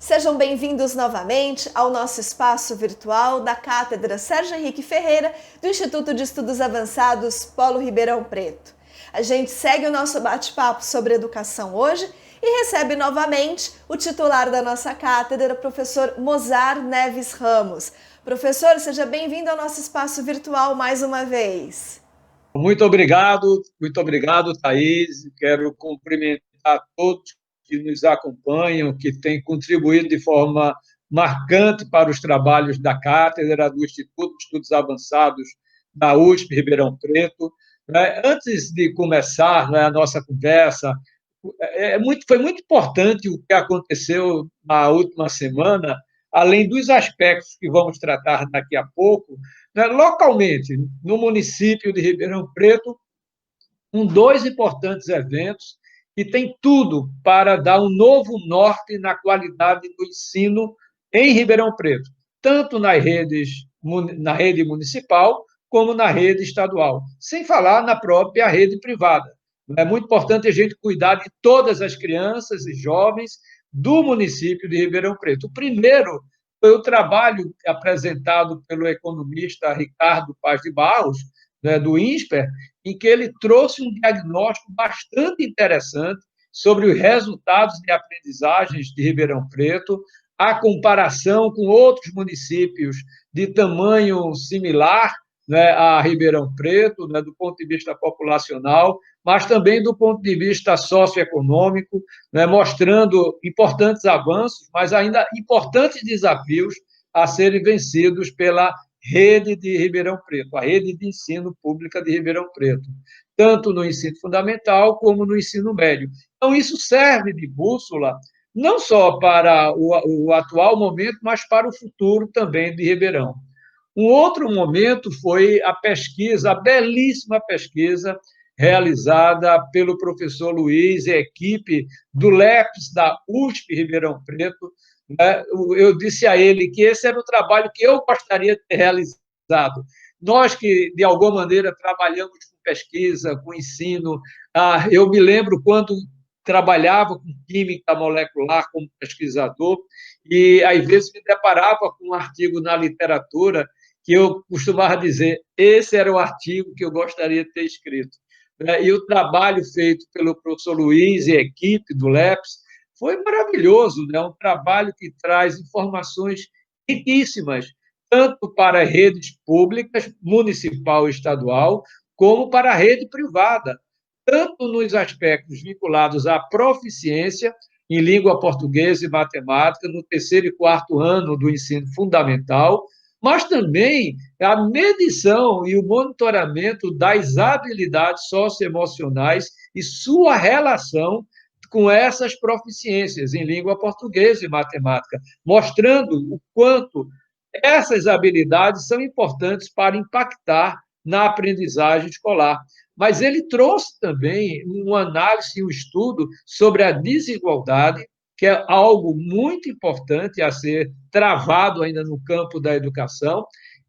Sejam bem-vindos novamente ao nosso espaço virtual da Cátedra Sérgio Henrique Ferreira, do Instituto de Estudos Avançados Polo Ribeirão Preto. A gente segue o nosso bate-papo sobre educação hoje e recebe novamente o titular da nossa cátedra, professor Mozar Neves Ramos. Professor, seja bem-vindo ao nosso espaço virtual mais uma vez. Muito obrigado, Thaís. Quero cumprimentar todos que nos acompanham, que têm contribuído de forma marcante para os trabalhos da Cátedra do Instituto de Estudos Avançados da USP Ribeirão Preto. Antes de começar a nossa conversa, foi muito importante o que aconteceu na última semana, além dos aspectos que vamos tratar daqui a pouco, localmente, no município de Ribeirão Preto, com dois importantes eventos que têm tudo para dar um novo norte na qualidade do ensino em Ribeirão Preto, tanto na rede municipal como na rede estadual, sem falar na própria rede privada. É muito importante a gente cuidar de todas as crianças e jovens do município de Ribeirão Preto. O primeiro foi o trabalho apresentado pelo economista Ricardo Paz de Barros, do INSPER, em que ele trouxe um diagnóstico bastante interessante sobre os resultados de aprendizagens de Ribeirão Preto, a comparação com outros municípios de tamanho similar, a Ribeirão Preto, do ponto de vista populacional, mas também do ponto de vista socioeconômico, mostrando importantes avanços, mas ainda importantes desafios a serem vencidos pela rede de Ribeirão Preto, a rede de ensino pública de Ribeirão Preto, tanto no ensino fundamental como no ensino médio. Então, isso serve de bússola não só para o atual momento, mas para o futuro também de Ribeirão. Um outro momento foi a pesquisa, a belíssima pesquisa realizada pelo professor Luiz e equipe do LEPS da USP Ribeirão Preto. Eu disse a ele que esse era o trabalho que eu gostaria de ter realizado. Nós que, de alguma maneira, trabalhamos com pesquisa, com ensino, eu me lembro quando trabalhava com química molecular como pesquisador e, às vezes, me deparava com um artigo na literatura que eu costumava dizer, esse era o artigo que eu gostaria de ter escrito. E o trabalho feito pelo professor Luiz e equipe do LEPS foi maravilhoso, um trabalho que traz informações riquíssimas, tanto para redes públicas, municipal e estadual, como para a rede privada, tanto nos aspectos vinculados à proficiência em língua portuguesa e matemática, no terceiro e quarto ano do ensino fundamental, mas também a medição e o monitoramento das habilidades socioemocionais e sua relação com essas proficiências em língua portuguesa e matemática, mostrando o quanto essas habilidades são importantes para impactar na aprendizagem escolar. Mas ele trouxe também uma análise, um estudo sobre a desigualdade, que é algo muito importante a ser travado ainda no campo da educação,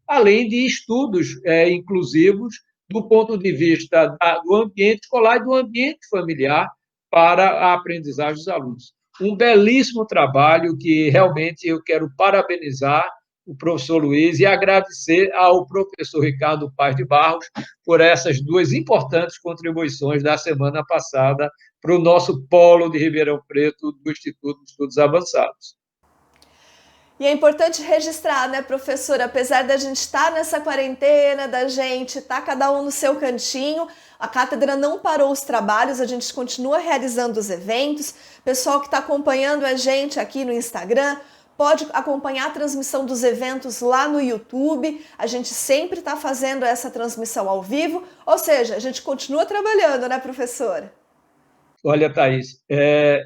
além de estudos inclusivos do ponto de vista do ambiente escolar e do ambiente familiar para a aprendizagem dos alunos. Um belíssimo trabalho que realmente eu quero parabenizar o professor Luiz e agradecer ao professor Ricardo Paz de Barros por essas duas importantes contribuições da semana passada para o nosso polo de Ribeirão Preto do Instituto de Estudos Avançados. E é importante registrar, né, professor, apesar da gente estar nessa quarentena, da gente estar cada um no seu cantinho, a cátedra não parou os trabalhos, a gente continua realizando os eventos. Pessoal que está acompanhando a gente aqui no Instagram, pode acompanhar a transmissão dos eventos lá no YouTube. A gente sempre está fazendo essa transmissão ao vivo, ou seja, a gente continua trabalhando, né, professor? Olha, Thaís,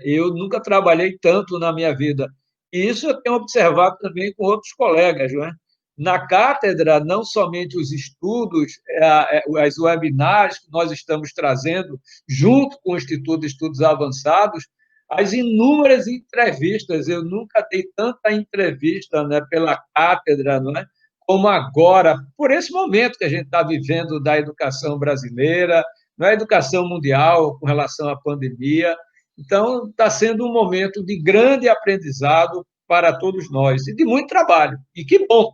eu nunca trabalhei tanto na minha vida. E isso eu tenho observado também com outros colegas, não é? Na cátedra, não somente os estudos, as webinars que nós estamos trazendo, junto com o Instituto de Estudos Avançados, as inúmeras entrevistas. Eu nunca dei tanta entrevista, né, pela cátedra, não é? Como agora, por esse momento que a gente está vivendo da educação brasileira, na educação mundial, com relação à pandemia. Então, está sendo um momento de grande aprendizado para todos nós e de muito trabalho. E que bom!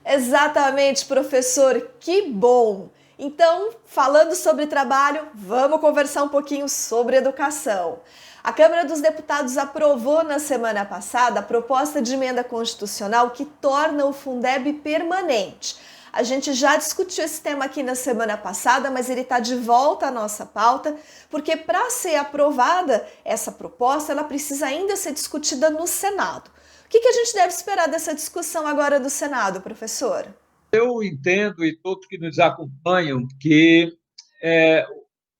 Exatamente, professor, que bom! Então, falando sobre trabalho, vamos conversar um pouquinho sobre educação. A Câmara dos Deputados aprovou na semana passada a proposta de emenda constitucional que torna o Fundeb permanente. A gente já discutiu esse tema aqui na semana passada, mas ele está de volta à nossa pauta, porque para ser aprovada essa proposta, ela precisa ainda ser discutida no Senado. O que a gente deve esperar dessa discussão agora do Senado, professor? Eu entendo, e todos que nos acompanham, que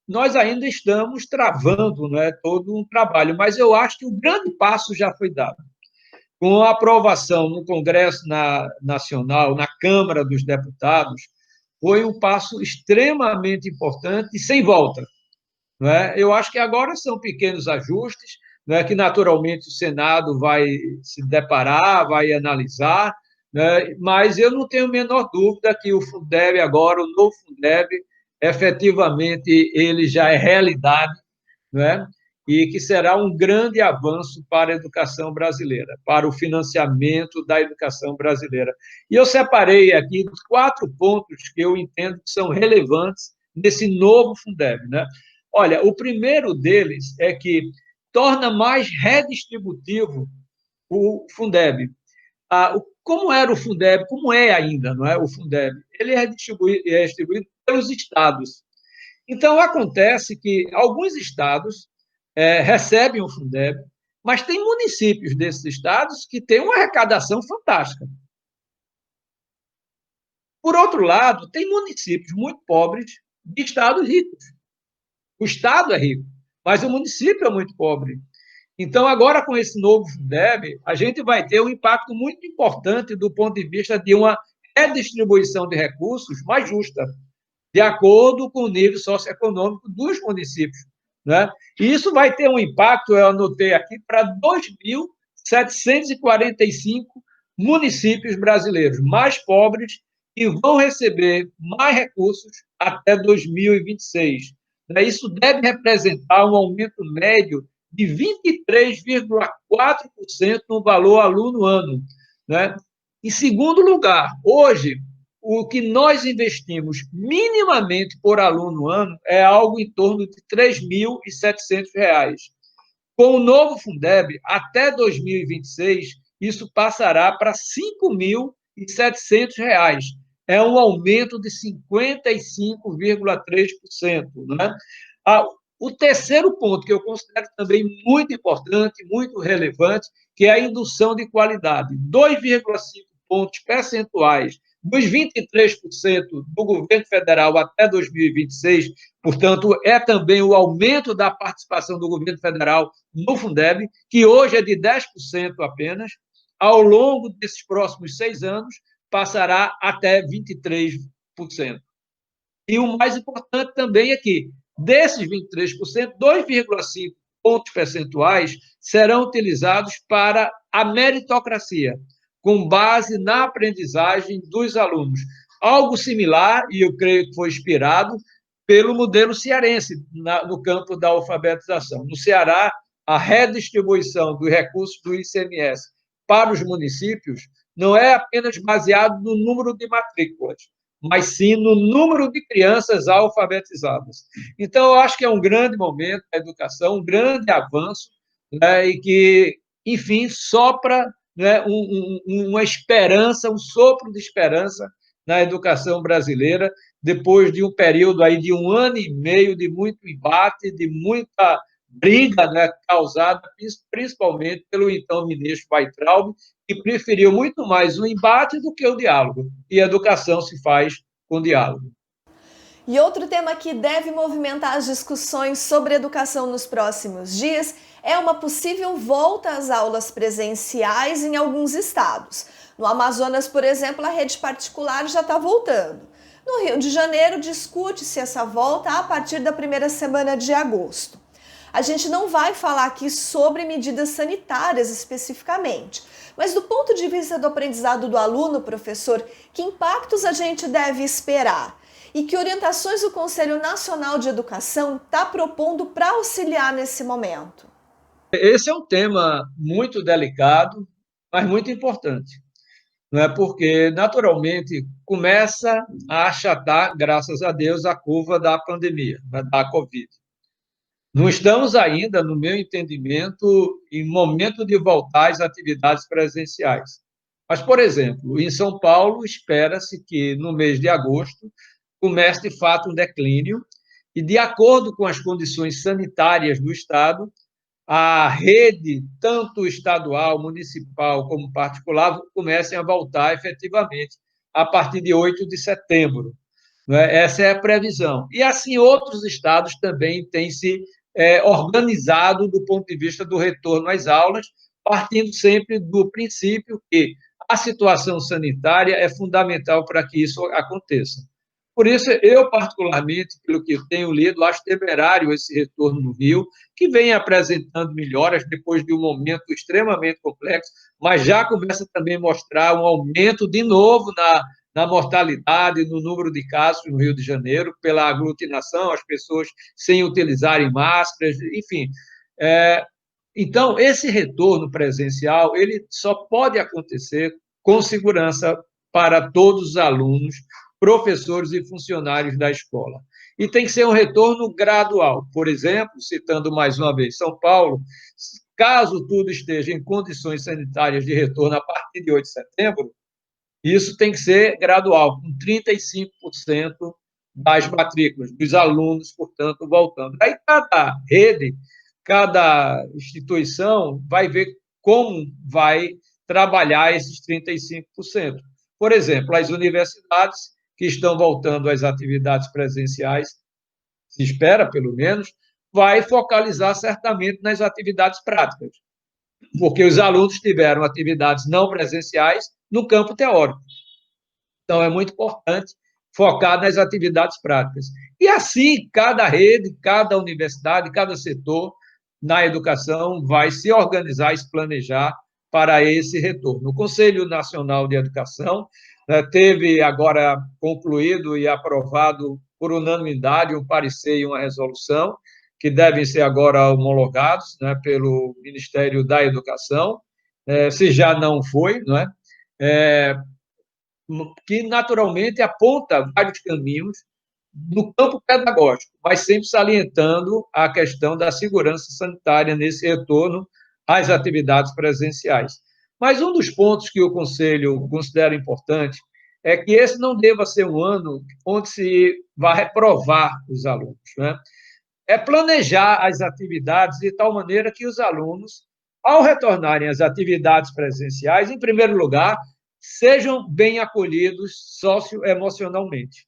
nós ainda estamos travando, né, todo um trabalho, mas eu acho que o grande passo já foi dado. Com a aprovação no Congresso Nacional, na Câmara dos Deputados, foi um passo extremamente importante e sem volta. Não é? Eu acho que agora são pequenos ajustes, não é, que naturalmente o Senado vai se deparar, vai analisar, né, mas eu não tenho a menor dúvida que o Fundeb agora, o novo Fundeb, efetivamente ele já é realidade, não é? E que será um grande avanço para a educação brasileira, para o financiamento da educação brasileira. E eu separei aqui 4 pontos que eu entendo que são relevantes nesse novo Fundeb, né? Olha, o primeiro deles é que torna mais redistributivo o Fundeb. Como era o Fundeb, como é ainda, não é, o Fundeb? Ele é distribuído pelos estados. Então, acontece que alguns estados recebem o Fundeb, mas tem municípios desses estados que têm uma arrecadação fantástica. Por outro lado, tem municípios muito pobres de estados ricos. O estado é rico, mas o município é muito pobre. Então, agora, com esse novo Fundeb, a gente vai ter um impacto muito importante do ponto de vista de uma redistribuição de recursos mais justa, de acordo com o nível socioeconômico dos municípios, né? E isso vai ter um impacto, eu anotei aqui, para 2.745 municípios brasileiros mais pobres que vão receber mais recursos até 2026. Isso deve representar um aumento médio de 23,4% no valor aluno-ano, né? Em segundo lugar, hoje, o que nós investimos minimamente por aluno ano é algo em torno de R$ 3.700. Com o novo Fundeb, até 2026, isso passará para R$ 5.700. É um aumento de 55,3%. Né? O terceiro ponto, que eu considero também muito importante, muito relevante, que é a indução de qualidade. 2,5 pontos percentuais dos 23% do governo federal até 2026, portanto, é também o aumento da participação do governo federal no Fundeb, que hoje é de 10% apenas, ao longo desses próximos 6 anos, passará até 23%. E o mais importante também é que, desses 23%, 2,5 pontos percentuais serão utilizados para a meritocracia, com base na aprendizagem dos alunos. Algo similar, e eu creio que foi inspirado pelo modelo cearense no campo da alfabetização. No Ceará, a redistribuição dos recursos do ICMS para os municípios não é apenas baseado no número de matrículas, mas sim no número de crianças alfabetizadas. Então, eu acho que é um grande momento da educação, um grande avanço, né, e que, enfim, sopra, né, uma esperança, um sopro de esperança na educação brasileira, depois de um período aí de 1 ano e meio de muito embate, de muita briga, né, causada principalmente pelo então ministro Weintraub, que preferiu muito mais o embate do que o diálogo. E a educação se faz com diálogo. E outro tema que deve movimentar as discussões sobre educação nos próximos dias é uma possível volta às aulas presenciais em alguns estados. No Amazonas, por exemplo, a rede particular já está voltando. No Rio de Janeiro, discute-se essa volta a partir da primeira semana de agosto. A gente não vai falar aqui sobre medidas sanitárias especificamente, mas do ponto de vista do aprendizado do aluno, professor, que impactos a gente deve esperar? E que orientações o Conselho Nacional de Educação está propondo para auxiliar nesse momento? Esse é um tema muito delicado, mas muito importante, não é? Porque, naturalmente, começa a achatar, graças a Deus, a curva da pandemia, né, da Covid. Não estamos ainda, no meu entendimento, em momento de voltar às atividades presenciais. Mas, por exemplo, em São Paulo, espera-se que no mês de agosto comece de fato um declínio, e, de acordo com as condições sanitárias do Estado, a rede, tanto estadual, municipal como particular, comecem a voltar efetivamente a partir de 8 de setembro. Essa é a previsão. E assim, outros estados também têm se organizado do ponto de vista do retorno às aulas, partindo sempre do princípio que a situação sanitária é fundamental para que isso aconteça. Por isso, eu, particularmente, pelo que tenho lido, acho temerário esse retorno no Rio, que vem apresentando melhoras depois de um momento extremamente complexo, mas já começa também a mostrar um aumento de novo na mortalidade, no número de casos no Rio de Janeiro, pela aglutinação, as pessoas sem utilizarem máscaras, enfim. Então, esse retorno presencial, ele só pode acontecer com segurança para todos os alunos, professores e funcionários da escola. E tem que ser um retorno gradual. Por exemplo, citando mais uma vez São Paulo, caso tudo esteja em condições sanitárias de retorno a partir de 8 de setembro, isso tem que ser gradual, com 35% das matrículas, dos alunos, portanto, voltando. Aí cada rede, cada instituição vai ver como vai trabalhar esses 35%. Por exemplo, as universidades que estão voltando às atividades presenciais, se espera, pelo menos, vai focalizar certamente nas atividades práticas, porque os alunos tiveram atividades não presenciais no campo teórico. Então, é muito importante focar nas atividades práticas. E assim, cada rede, cada universidade, cada setor na educação vai se organizar e se planejar para esse retorno. O Conselho Nacional de Educação teve agora concluído e aprovado por unanimidade um parecer e uma resolução que devem ser agora homologados, né, pelo Ministério da Educação, se já não foi, não é? Que naturalmente aponta vários caminhos no campo pedagógico, mas sempre salientando a questão da segurança sanitária nesse retorno às atividades presenciais. Mas um dos pontos que o Conselho considera importante é que esse não deva ser um ano onde se vai reprovar os alunos, né? É planejar as atividades de tal maneira que os alunos, ao retornarem às atividades presenciais, em primeiro lugar, sejam bem acolhidos socioemocionalmente,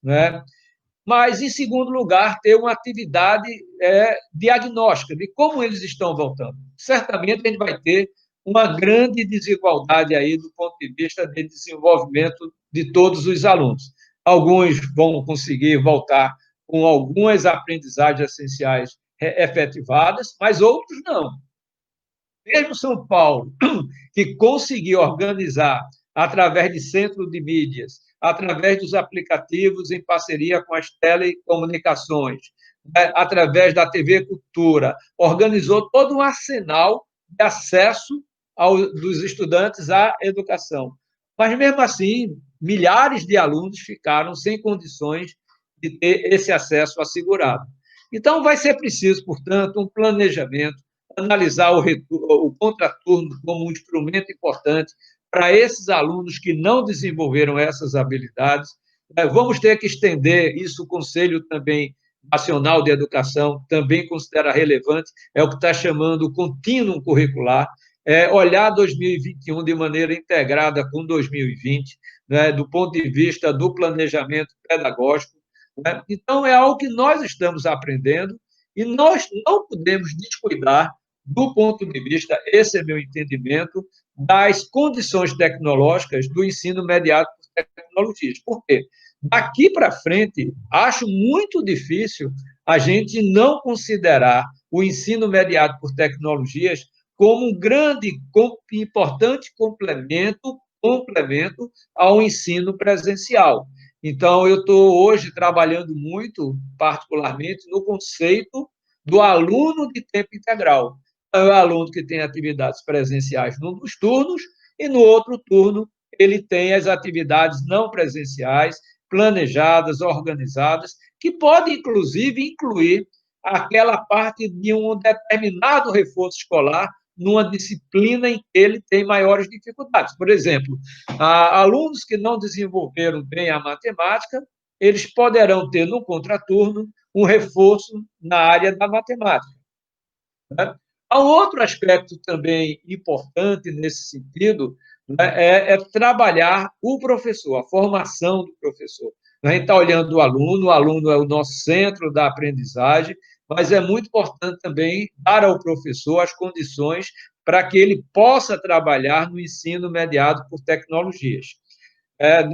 né? Mas, em segundo lugar, ter uma atividade diagnóstica de como eles estão voltando. Certamente a gente vai ter uma grande desigualdade aí do ponto de vista de desenvolvimento de todos os alunos. Alguns vão conseguir voltar com algumas aprendizagens essenciais efetivadas, mas outros não. Mesmo São Paulo, que conseguiu organizar através de centro de mídias, através dos aplicativos em parceria com as telecomunicações, né, através da TV Cultura, organizou todo um arsenal de acesso dos estudantes à educação. Mas, mesmo assim, milhares de alunos ficaram sem condições de ter esse acesso assegurado. Então, vai ser preciso, portanto, um planejamento, analisar o contraturno como um instrumento importante para esses alunos que não desenvolveram essas habilidades. Vamos ter que estender isso, o Conselho também Nacional de Educação também considera relevante, é o que está chamando o contínuo curricular, olhar 2021 de maneira integrada com 2020, né, do ponto de vista do planejamento pedagógico. Né? Então, é algo que nós estamos aprendendo e nós não podemos descuidar do ponto de vista, esse é meu entendimento, das condições tecnológicas do ensino mediado por tecnologias. Por quê? Daqui para frente, acho muito difícil a gente não considerar o ensino mediado por tecnologias como um grande e importante complemento ao ensino presencial. Então, eu estou hoje trabalhando muito, particularmente, no conceito do aluno de tempo integral, é o aluno que tem atividades presenciais num dos turnos e no outro turno ele tem as atividades não presenciais, planejadas, organizadas, que pode, inclusive, incluir aquela parte de um determinado reforço escolar numa disciplina em que ele tem maiores dificuldades. Por exemplo, alunos que não desenvolveram bem a matemática, eles poderão ter, no contraturno, um reforço na área da matemática. Né? Há um outro aspecto também importante nesse sentido, né, é trabalhar o professor, a formação do professor. A gente está olhando o aluno é o nosso centro da aprendizagem, mas é muito importante também dar ao professor as condições para que ele possa trabalhar no ensino mediado por tecnologias.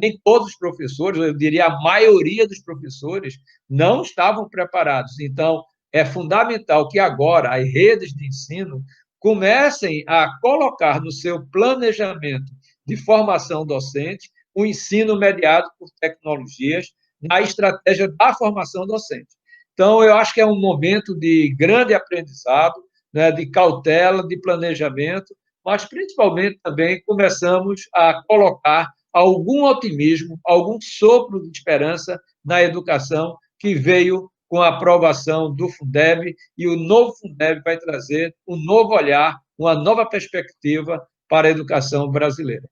Nem todos os professores, eu diria a maioria dos professores, não estavam preparados. Então, é fundamental que agora as redes de ensino comecem a colocar no seu planejamento de formação docente o ensino mediado por tecnologias na estratégia da formação docente. Então, eu acho que é um momento de grande aprendizado, né, de cautela, de planejamento, mas principalmente também começamos a colocar algum otimismo, algum sopro de esperança na educação que veio com a aprovação do Fundeb, e o novo Fundeb vai trazer um novo olhar, uma nova perspectiva para a educação brasileira.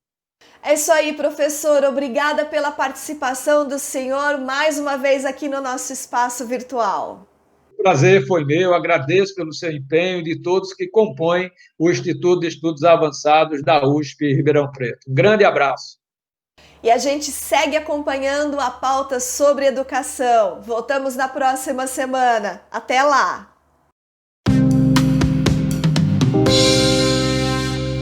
É isso aí, professor. Obrigada pela participação do senhor mais uma vez aqui no nosso espaço virtual. O prazer foi meu, agradeço pelo seu empenho e de todos que compõem o Instituto de Estudos Avançados da USP Ribeirão Preto. Um grande abraço. E a gente segue acompanhando a pauta sobre educação. Voltamos na próxima semana. Até lá!